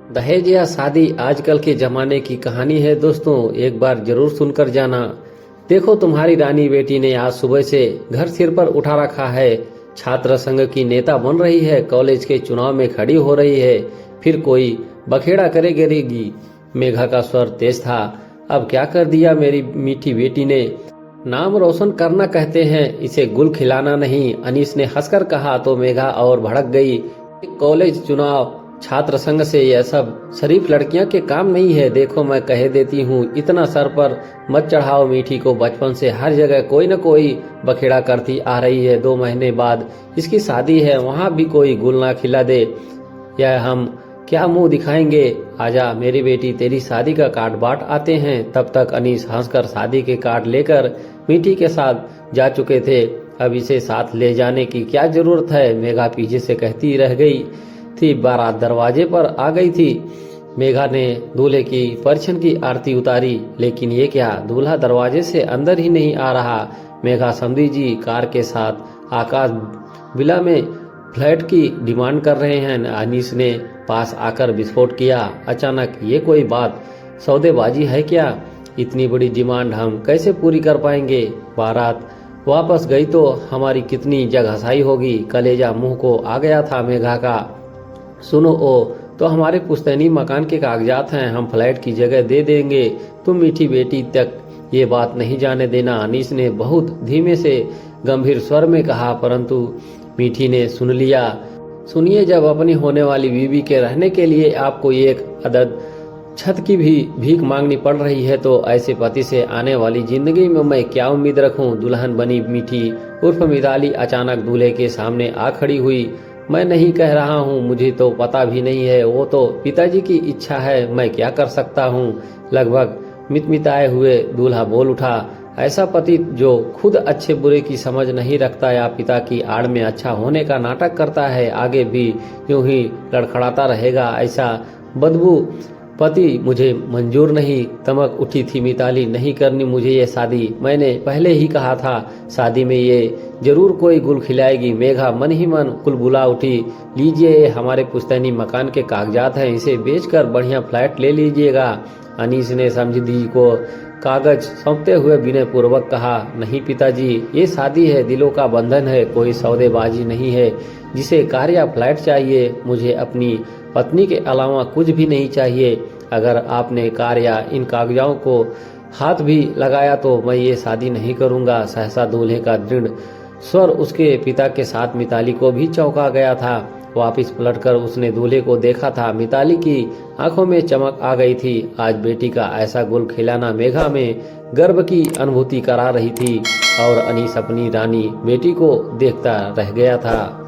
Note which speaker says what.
Speaker 1: दहेज या शादी आजकल के जमाने की कहानी है दोस्तों, एक बार जरूर सुनकर जाना। देखो, तुम्हारी रानी बेटी ने आज सुबह से घर सिर पर उठा रखा है, छात्र संघ की नेता बन रही है, कॉलेज के चुनाव में खड़ी हो रही है, फिर कोई बखेड़ा करेगी। मेघा का स्वर तेज था। अब क्या कर दिया मेरी मीठी बेटी ने? नाम रोशन करना कहते हैं, इसे गुल खिलाना नहीं, अनीस ने हंसकर कहा तो मेघा और भड़क गई। कॉलेज चुनाव, छात्र संघ से यह सब शरीफ लड़कियां के काम नहीं है। देखो, मैं कह देती हूँ, इतना सर पर मत चढ़ाओ मीठी को। बचपन से हर जगह कोई न कोई बखेड़ा करती आ रही है। 2 महीने बाद इसकी शादी है, वहाँ भी कोई गुल ना खिला दे। यह हम क्या मुंह दिखाएंगे? आजा मेरी बेटी, तेरी शादी का कार्ड बांट आते हैं। तब तक अनीस हंसकर शादी के कार्ड लेकर मीठी के साथ जा चुके थे। अब इसे साथ ले जाने की क्या जरूरत है? मेघा पीछे से कहती रह गई थी। बारात दरवाजे पर आ गई थी। मेघा ने दूल्हे की परिछन की आरती उतारी, लेकिन ये क्या, दूल्हा दरवाजे से अंदर ही नहीं आ रहा। मेघा समधी जी कार के साथ आकाश विला में फ्लैट की डिमांड कर रहे हैं। अनीस ने पास आकर विस्फोट किया। अचानक, ये कोई बात, सौदेबाजी है क्या? इतनी बड़ी डिमांड हम कैसे पूरी कर पाएंगे? बारात वापस गई तो हमारी कितनी जगहसाई होगी। कलेजा मुंह को आ गया था मेघा का। सुनो, ओ तो हमारे पुश्तैनी मकान के कागजात हैं, हम फ्लैट की जगह दे देंगे। तुम मीठी बेटी तक ये बात नहीं जाने देना। अनीस ने बहुत धीमे से गंभीर स्वर में कहा, परंतु मीठी ने सुन लिया। सुनिए, जब अपनी होने वाली बीवी के रहने के लिए आपको एक अदद छत की भी भीख मांगनी पड़ रही है, तो ऐसे पति से आने वाली जिंदगी में मैं क्या उम्मीद रखूं? दुल्हन बनी मीठी उर्फ मिताली अचानक दूल्हे के सामने आ खड़ी हुई। मैं नहीं कह रहा हूँ, मुझे तो पता भी नहीं है, वो तो पिताजी की इच्छा है, मैं क्या कर सकता हूँ? लगभग मितमिताए हुए दूल्हा बोल उठा। ऐसा पति जो खुद अच्छे बुरे की समझ नहीं रखता या पिता की आड़ में अच्छा होने का नाटक करता है, आगे भी यूं ही लड़खड़ाता रहेगा, ऐसा बदबू पति मुझे मंजूर नहीं। तमक उठी थी मिताली। नहीं करनी मुझे ये शादी, मैंने पहले ही कहा था। शादी में ये जरूर कोई गुल खिलाएगी। मेघा मन ही मन कुलबुला उठी। लीजिए, हमारे पुश्तैनी मकान के कागजात हैं, इसे बेचकर बढ़िया फ्लैट ले लीजिएगा। अनीस ने समझी को कागज सौंपते हुए विनय पूर्वक कहा, नहीं पिताजी, ये शादी है, दिलों का बंधन है, कोई सौदेबाजी नहीं है। जिसे कार या फ्लैट चाहिए, मुझे अपनी पत्नी के अलावा कुछ भी नहीं चाहिए। अगर आपने कार या इन कागजातों को हाथ भी लगाया तो मैं ये शादी नहीं करूंगा। सहसा दूल्हे का दृढ़ स्वर उसके पिता के साथ मिताली को भी चौंका गया था। वापिस पलटकर उसने दूल्हे को देखा था। मिताली की आंखों में चमक आ गई थी। आज बेटी का ऐसा गुल खिलाना मेघा में गर्व की अनुभूति करा रही थी और अनीस अपनी रानी बेटी को देखता रह गया था।